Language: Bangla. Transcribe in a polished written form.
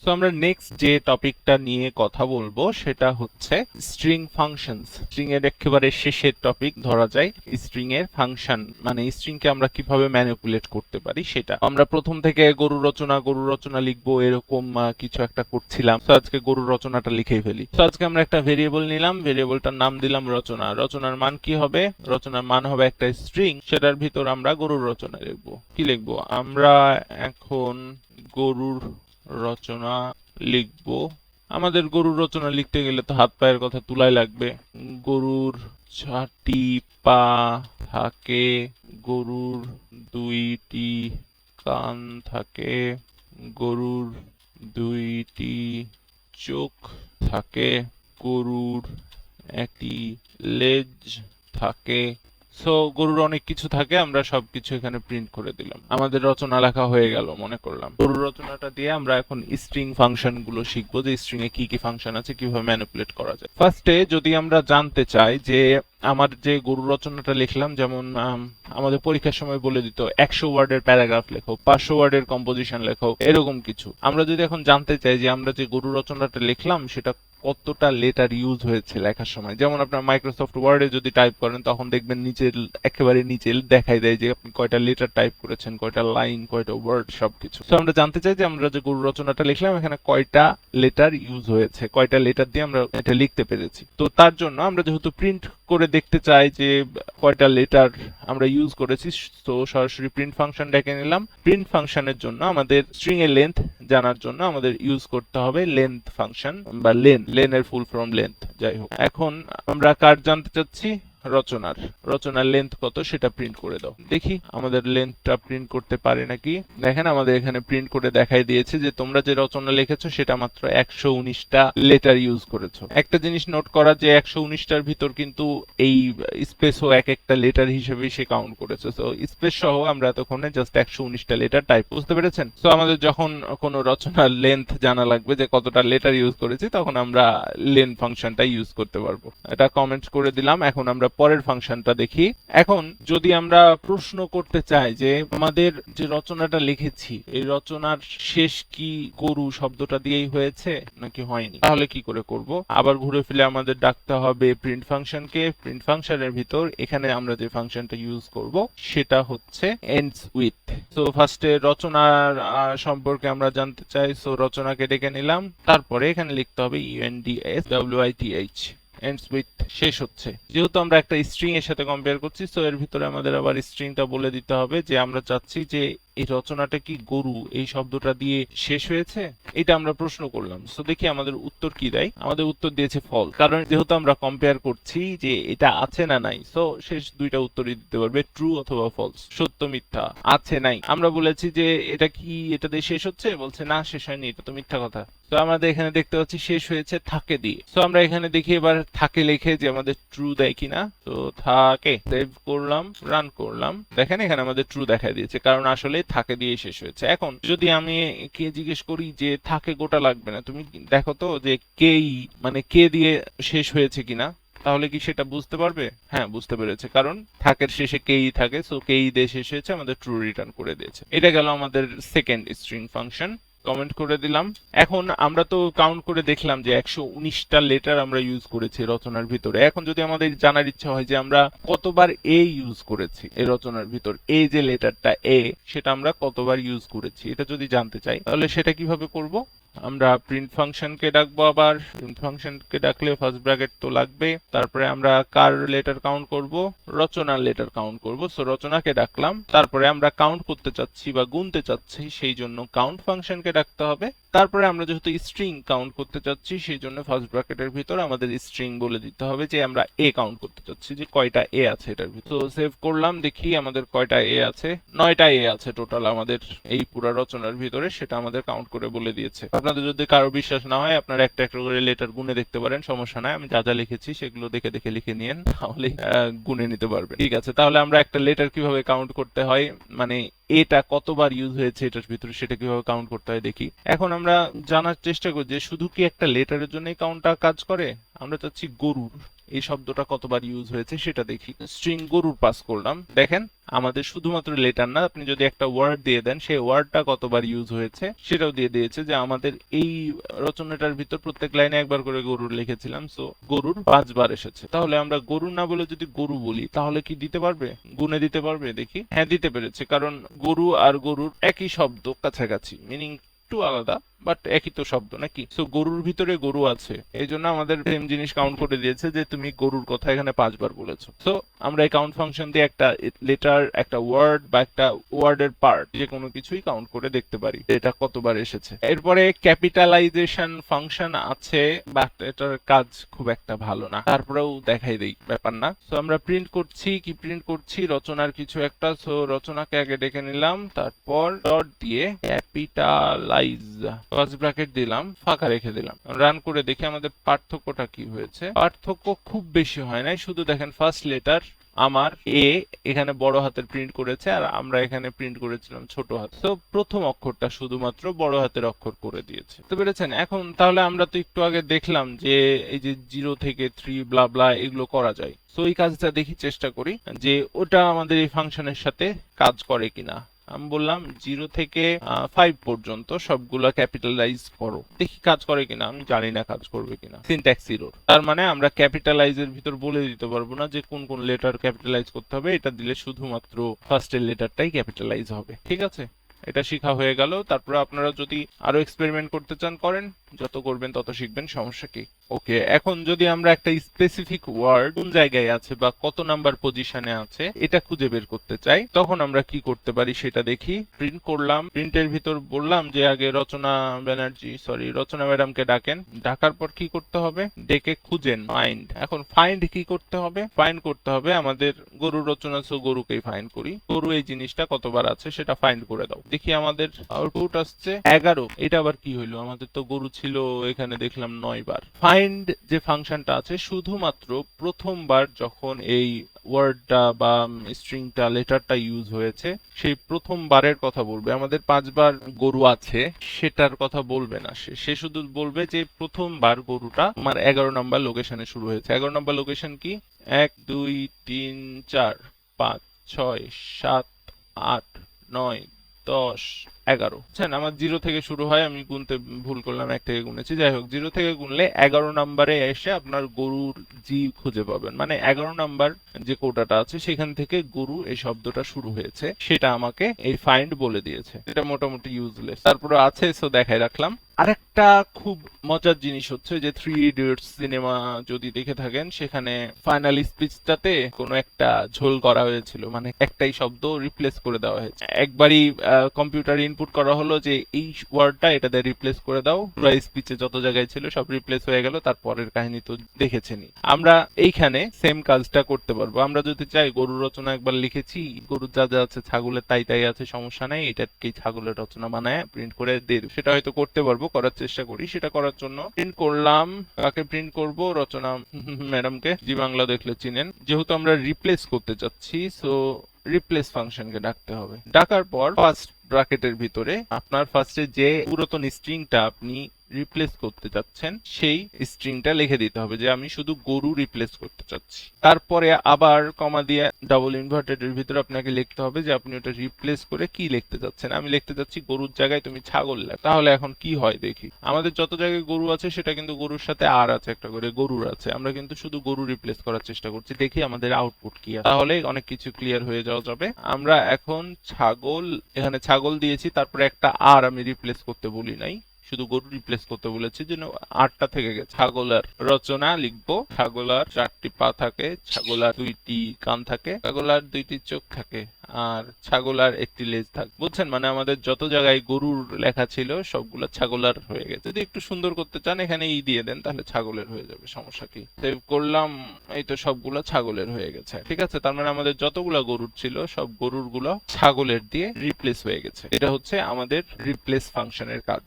সো আমরা নেক্সট যে টপিকটা নিয়ে কথা বলবো সেটা হচ্ছে স্ট্রিং ফাংশনস। স্ট্রিং এর একেবারে শেষের টপিক ধরা যায় স্ট্রিং এর ফাংশন, মানে স্ট্রিং কে আমরা কিভাবে ম্যানিপুলেট করতে পারি সেটা। আমরা প্রথম থেকে গরু রচনা লিখবো এরকম কিছু একটা করছিলাম। তো আজকে গরু রচনাটা লিখেই ফেলি। তো আজকে আমরা একটা ভেরিয়েবল নিলাম, ভেরিয়েবলটার নাম দিলাম রচনা। রচনার মান কি হবে? রচনার মান হবে একটা স্ট্রিং, সেটার ভিতর আমরা গরুর রচনা লিখবো। কি লিখবো? আমরা এখন গরুর রচনা লিখবো। আমাদের গরুর রচনা লিখতে গেলে তো হাত পায়ের কথা তুলাই লাগবে। গরুর 4টি পা থাকে, গরুর 2টি কান থাকে, গরুর 2টি চোখ থাকে, গরুর 1টি লেজ থাকে। সো গরুর অনেক কিছু থাকে, আমরা সবকিছু এখানে প্রিন্ট করে দিলাম। আমাদের রচনা লেখা হয়ে গেল মনে করলাম। গরুর রচনাটা দিয়ে আমরা এখন স্ট্রিং ফাংশন গুলো শিখবো, যে স্ট্রিং এ কি কি ফাংশন আছে, কিভাবে ম্যানিপুলেট করা যায়। ফার্স্টে যদি আমরা জানতে চাই যে আমার যে গরুর রচনাটা লিখলাম, যেমন আমাদের পরীক্ষার সময় বলে দিত 100 ওয়ার্ডের প্যারাগ্রাফ লেখো, 500 ওয়ার্ডের কম্পোজিশন লেখো, এরকম কিছু। আমরা যদি এখন জানতে চাই যে আমরা যে গরুর রচনাটা লিখলাম সেটা কতটা লেটার ইউজ হয়েছে লেখার সময়, যেমন আপনার মাইক্রোসফট ওয়ার্ডে যদি টাইপ করেন তখন দেখবেন নিচে একেবারে নিচে দেখাই দেয় যে আপনি কয়টা লেটার টাইপ করেছেন, কয়টা লাইন, কয়টা ওয়ার্ড, সবকিছু। তো আমরা জানতে চাই যে আমরা যে গরু রচনাটা লিখলাম এখানে কয়টা লেটার ইউজ হয়েছে, কয়টা লেটার দিয়ে আমরা এটা লিখতে পেরেছি। তো তার জন্য আমরা যেহেতু প্রিন্ট করে দেখতে চাই যে কয়টা লেটার আমরা ইউজ করেছি, তো সরাসরি প্রিন্ট ফাংশন ডেকে নিলাম। প্রিন্ট ফাংশনের জন্য আমাদের স্ট্রিং এর লেন্থ জানার জন্য আমাদের ইউজ করতে হবে লেন্থ ফাংশন, বা লেনের ফুল ফর্ম লেন্থ, যাই হোক। এখন আমরা কার জানতে চাচ্ছি? রচনার। রচনার লেন্থ কত সেটা প্রিন্ট করে দাও। দেখি আমাদের লেন্থটা প্রিন্ট করতে পারে নাকি। দেখেন আমাদের এখানে প্রিন্ট করে দেখাই দিয়েছে যে তোমরা যে রচনা লিখেছো সেটা মাত্র 119টা লেটার ইউজ করেছো। একটা জিনিস নোট করা যে 119টার ভিতর কিন্তু এই স্পেসও এক একটা লেটার হিসেবে সে কাউন্ট করেছে। সো স্পেস সহ আমরা এতক্ষণে জাস্ট 119টা লেটার টাইপ, বুঝতে পেরেছেন? সো আমাদের যখন কোনো রচনার লেন্থ জানা লাগবে যে কতটা লেটার ইউজ করেছি, তখন আমরা লেন ফাংশনটা ইউজ করতে পারবো। এটা কমেন্ট করে দিলাম। এখন আমরা পরের ফাংশনটা দেখি। এখন যদি আমরা প্রশ্ন করতে চাই যে আমাদের যে রচনাটা লিখেছি এই রচনার শেষ কি গরু শব্দটা দিয়েই হয়েছে নাকি হয়নি, তাহলে কি করে করব? আবার ঘুরে ফিরে আমাদের ডাকতে হবে প্রিন্ট ফাংশনকে। প্রিন্ট ফাংশনের ভিতর এখানে আমরা যে ফাংশনটা ইউজ করব সেটা হচ্ছে এন্ডস উইথ। সো ফার্স্টে রচনার সম্পর্কে আমরা জানতে চাই। সো রচনাকে ডেকে নিলাম, তারপরে এখানে লিখতে হবে UNDSWITH, এন্ডস উইথ, শেষ হচ্ছে। যেহেতু আমরা একটা স্ট্রিং এর সাথে কম্পেয়ার করছি, সো এর ভিতরে আমাদের আবার স্ট্রিংটা বলে দিতে হবে যে আমরা চাচ্ছি যে এই রচনাটা কি গরু এই শব্দটা দিয়ে শেষ হয়েছে, এটা আমরা প্রশ্ন করলাম। সো দেখি আমাদের উত্তর কি দেয়। আমাদের উত্তর দিয়েছে ফল, কারণ যেহেতু আমরা কম্পেয়ার করছি যে এটা আছে না নাই, সো শেষ দুইটা উত্তরই দিতে পারবে, ট্রু অথবা ফলস, সত্য মিথ্যা। আছে নাই, আমরা বলেছি যে এটা কি এটা দিয়ে শেষ হচ্ছে, বলছে না শেষ হয়নি, এটা তো মিথ্যা কথা। তো আমাদের এখানে দেখতে পাচ্ছি শেষ হয়েছে থাকে দিয়ে। সো আমরা এখানে দেখি এবার থাকে লিখে যে আমাদের ট্রু দেয় কিনা। তো থাকে, সেভ করলাম, রান করলাম, দেখেন এখানে আমাদের ট্রু দেখা দিয়েছে, কারণ আসলে থাকে দিয়ে শেষ হয়েছে। এখন যদি আমি কে জিজ্ঞেস করি যে থাকে গোটা লাগবে না, তুমি দেখো তো যে কেই মানে কে দিয়ে শেষ হয়েছে কিনা, তাহলে কি সেটা বুঝতে পারবে? হ্যাঁ, বুঝতে পেরেছে, কারণ থাকের শেষে কেই থাকে। সো কেই দিয়ে শেষ হয়েছে, আমাদের ট্রু রিটার্ন করে দিয়েছে। এটা গেল আমাদের সেকেন্ড স্ট্রিং ফাংশন, কমেন্ট করে দিলাম। এখন আমরা তো কাউন্ট করে দেখলাম যে 119টা লেটার আমরা ইউজ করেছি রচনার ভিতরে। এখন যদি আমাদের জানার ইচ্ছা হয় যে আমরা কতবার এ ইউজ করেছি এই রচনার ভিতর, এই যে লেটারটা এ সেটা আমরা কতবার ইউজ করেছি, এটা যদি জানতে চাই তাহলে সেটা কিভাবে করব? আমরা প্রিন্ট ফাংশনকে ডাকবো। আবার প্রিন্ট ফাংশনকে ডাকলে ফার্স্ট ব্র্যাকেট তো লাগবে, তারপরে আমরা কার লেটার কাউন্ট করব? রচনার লেটার কাউন্ট করব। সো রচনাকে ডাকলাম, তারপরে আমরা কাউন্ট করতে চাচ্ছি বা গুনতে চাচ্ছি, সেই জন্য কাউন্ট ফাংশনকে ডাকতে হবে। তারপরে আমরা যেহেতু স্ট্রিং কাউন্ট করতে চাচ্ছি, সেই জন্য ফার্স্ট ব্র্যাকেটের ভিতর আমাদের স্ট্রিং বলে দিতে হবে যে আমরা এ কাউন্ট করতে চাচ্ছি, যে কয়টা এ আছে এটার ভিতর। তো সেভ করলাম, দেখি আমাদের কয়টা এ আছে। 9টা এ আছে টোটাল আমাদের এই পুরো রচনার ভিতরে, সেটা আমাদের কাউন্ট করে বলে দিয়েছে। আপনাদের যদি কারো বিশ্বাস না হয় আপনারা একটা একটা করে লেটার গুনে দেখতে পারেন, সমস্যা নাই। আমি যা যা লিখেছি সেগুলো দেখে দেখে লিখে নিয়েন, তাহলে গুনে নিতে পারবেন। ঠিক আছে, তাহলে আমরা একটা লেটার কিভাবে কাউন্ট করতে হয়, মানে এটা কতবার ইউজ হয়েছে এটার ভিতরে, সেটা কিভাবে কাউন্ট করতে হয় দেখি। এখন আমরা জানার চেষ্টা করি যে শুধু কি একটা লেটারের জন্যই কাউন্টটা কাজ করে। আমরা চাচ্ছি গরুর, এই শব্দটা কতবার ইউজ হয়েছে সেটা দেখি। স্ট্রিং গরুর পাস করলাম, দেখেন আমাদের শুধুমাত্র লেটার না, আপনি যদি একটা ওয়ার্ড দিয়ে দেন সেই ওয়ার্ডটা কতবার ইউজ হয়েছে সেটাও দিয়ে দিয়েছে, যে আমাদের এই রচনাটার ভিতর প্রত্যেক লাইনে একবার করে গরুর লিখেছিলাম, সো গরুর 5বার এসেছে। তাহলে আমরা গরু না বলে যদি গরু বলি তাহলে কি দিতে পারবে, গুণে দিতে পারবে? দেখি, হ্যাঁ দিতে পেরেছে, কারণ গরু আর গরুর একই শব্দ, কাছাকাছি, মিনিং একটু আলাদা বাট একই তো শব্দ নাকি। সো গরুর ভিতরে গরু আছে, এই জন্য আমাদের সেম জিনিস কাউন্ট করে দিয়েছে যে তুমি গরুর কথা এখানে 5বার বলেছো। সো আমরা এই কাউন্ট ফাংশন দিয়ে একটা লেটার, একটা ওয়ার্ড বা একটা ওয়ার্ডের পার্ট যে কোনো কিছুই কাউন্ট করে দেখতে পারি এটা কতবার এসেছে। এরপরে ক্যাপিটালাইজেশন ফাংশন আছে, বাট এটার কাজ খুব একটা ভালো না, তারপরেও দেখাই দেই, ব্যাপার না। সো আমরা প্রিন্ট করছি, কি প্রিন্ট করছি, রচনার কিছু একটা। সো রচনাকে আগে ডেকে নিলাম, তারপর ডট দিয়ে ক্যাপিটালাইজ ফার্স্ট ব্র্যাকেট দিলাম, ফাঁকা রেখে দিলাম, রান করে দেখি আমাদের পার্থক্যটা কি হয়েছে। পার্থক্য খুব বেশি হয় নাই, শুধু দেখেন ফার্স্ট লেটার আমার এ এখানে বড় হাতের প্রিন্ট করেছে আর আমরা এখানে প্রিন্ট করেছিলাম ছোট হাত। তো প্রথম অক্ষরটা শুধুমাত্র বড় হাতের অক্ষর করে দিয়েছে, তো পেরেছেন। এখন তাহলে আমরা তো একটু আগে দেখলাম যে এই যে 0 থেকে 3 ব্লা ব্লা এগুলো করা যায়। তো এই কাজটা দেখি, চেষ্টা করি যে ওটা আমাদের এই ফাংশনের সাথে কাজ করে কিনা। আমি বললাম 0 থেকে 5 পর্যন্ত সবগুলা ক্যাপিটালাইজ করো, দেখি কাজ করে কিনা। আমি জানি না কাজ করবে কিনা, সিনট্যাক্স এরর। তার মানে আমরা ক্যাপিটালাইজের ভিতর বলে দিতে পারবো না যে কোন কোন লেটার ক্যাপিটালাইজ করতে হবে, এটা দিলে শুধুমাত্র ফার্স্টের লেটারটাই ক্যাপিটালাইজ হবে। ঠিক আছে, এটা শেখা হয়ে গেল। তারপরে আপনারা যদি আরো এক্সপেরিমেন্ট করতে চান করেন, যত করবেন তত শিখবেন, সমস্যা কি। ওকে, এখন যদি আমরা একটা স্পেসিফিক ওয়ার্ড কোন জায়গায় আছে বা কত নাম্বার পজিশনে আছে এটা খুঁজে বের করতে চাই, তখন আমরা কি করতে পারি সেটা দেখি। প্রিন্ট করলাম, প্রিন্টের ভিতর বললাম যে আগে রচনা ম্যাডামকে ডাকেন, ডাকার পর কি করতে হবে, ডেকে খুঁজেন, ফাইন্ড। এখন ফাইন্ড কি করতে হবে, ফাইন্ড করতে হবে আমাদের গরুর রচনা, সো গরুকেই ফাইন্ড করি। গরু এই জিনিসটা কতবার আছে সেটা ফাইন্ড করে দাও। দেখি আমাদের আউটপুট আসছে 11। এটা আবার কি হইলো, আমাদের তো গরু ছিল এখানে দেখলাম 9 বার। ফাইন্ড যে ফাংশনটা আছে শুধুমাত্র প্রথমবার যখন এই ওয়ার্ডটা বা স্ট্রিংটা লেটারটা ইউজ হয়েছে সেই প্রথমবারের কথা বলবে। আমাদের 5বার গরু আছে সেটার কথা বলবে না, সে শুধু বলবে যে প্রথমবার গরুটা আমার 11 নম্বর লোকেশনে শুরু হয়েছে। 11 নম্বর লোকেশন কি, 1 2 3 4 5 6 7 8 9 10 11। বুঝছেন, আমার 0 থেকে শুরু হয়, আমি গুনতে ভুল করলাম, 1 থেকে গুনেছি। যাই হোক, 0 থেকে গুনলে 11 নম্বরে এসে আপনার গরুর জি খুঁজে পাবেন, মানে 11 নাম্বার যে কোটাটা আছে সেখান থেকে গরু এই শব্দটা শুরু হয়েছে সেটা আমাকে এই ফাইন্ড বলে দিয়েছে। এটা মোটামুটি ইউজলেস, তারপরে আছে, সো দেখাই রাখলাম। আরেকটা খুব মজার জিনিস হচ্ছে যে 3 ইডিয়টস সিনেমা যদি দেখে থাকেন, সেখানে ফাইনাল স্পিচটাতে কোনো একটা ঝোল করা হয়েছিল, মানে একটাই শব্দ রিপ্লেস করে দেওয়া হয়েছে। একবারই কম্পিউটার ইনপুট করা হলো যে এই ওয়ার্ডটা এটা দিয়ে রিপ্লেস করে দাও, পুরো স্পিচে যত জায়গায় ছিল সব রিপ্লেস হয়ে গেল। তারপরের কাহিনী তো দেখেছেনি। আমরা এইখানে সেম কাজটা করতে পারবো। আমরা যদি চাই, গরুর রচনা একবার লিখেছি, গরুর যা যা আছে ছাগলের তাই তাই আছে, সমস্যা নাই, এটাকেই ছাগলের রচনা বানায় প্রিন্ট করে দিয়ে দেব, সেটা হয়তো করতে পারবো, করার চেষ্টা করি। সেটা করার জন্য প্রিন্ট করলাম, কাকে প্রিন্ট করব, রচনা ম্যাডামকে, জি বাংলা দেখলে চিনেন। যেহেতু আমরা রিপ্লেস করতে চাচ্ছি, সো রিপ্লেস ফাংশনকে ডাকতে হবে। ডাকার পর ফার্স্ট ব্র্যাকেটের ভিতরে আপনার ফার্স্টে যে পুরাতন স্ট্রিংটা আপনি রিপ্লেস করতে চাচ্ছেন সেই স্ট্রিংটা লিখে দিতে হবে, যে আমি শুধু গরু রিপ্লেস করতে চাচ্ছি। তারপরে আবার কমা দিয়ে ডাবল ইনভার্টেডের ভিতরে আপনাকে লিখতে হবে যে আপনি ওটা রিপ্লেস করে কি লিখতে চাচ্ছেন। আমি লিখতে চাচ্ছি গরুর জায়গায় তুমি ছাগল লেখ। তাহলে এখন কি হয় দেখি, আমাদের যত জায়গায় গরু আছে সেটা কিন্তু গরুর সাথে আর আছে একটা করে গরুর আছে, আমরা কিন্তু শুধু গরু রিপ্লেস করার চেষ্টা করছি। দেখি আমাদের আউটপুট কি আছে, তাহলে অনেক কিছু ক্লিয়ার হয়ে যাওয়া যাবে। আমরা এখন ছাগল, এখানে ছাগল দিয়েছি, তারপরে একটা আর আমি রিপ্লেস করতে বলি নাই, শুধু গরু রিপ্লেস করতে বলেছি, যেন 8টা থেকে গেছে। ছাগলার রচনা লিখবো, ছাগলার 4টি পা থাকে, ছাগলার 2টি কান থাকে, ছাগলার 2টি চোখ থাকে, আর ছাগলার 1টি লেজ থাকে। বুঝছেন, মানে আমাদের যত জায়গায় গরুর লেখা ছিল সবগুলো ছাগলার হয়ে গেছে। যদি একটু সুন্দর করতে চান এখানে ই দিয়ে দেন, তাহলে ছাগলের হয়ে যাবে, সমস্যা কি। সেভ করলাম, এই তো সবগুলো ছাগলের হয়ে গেছে। ঠিক আছে, তার মানে আমাদের যতগুলা গরুর ছিল সব গরুর গুলো ছাগলের দিয়ে রিপ্লেস হয়ে গেছে। এটা হচ্ছে আমাদের রিপ্লেস ফাংশনের কাজ।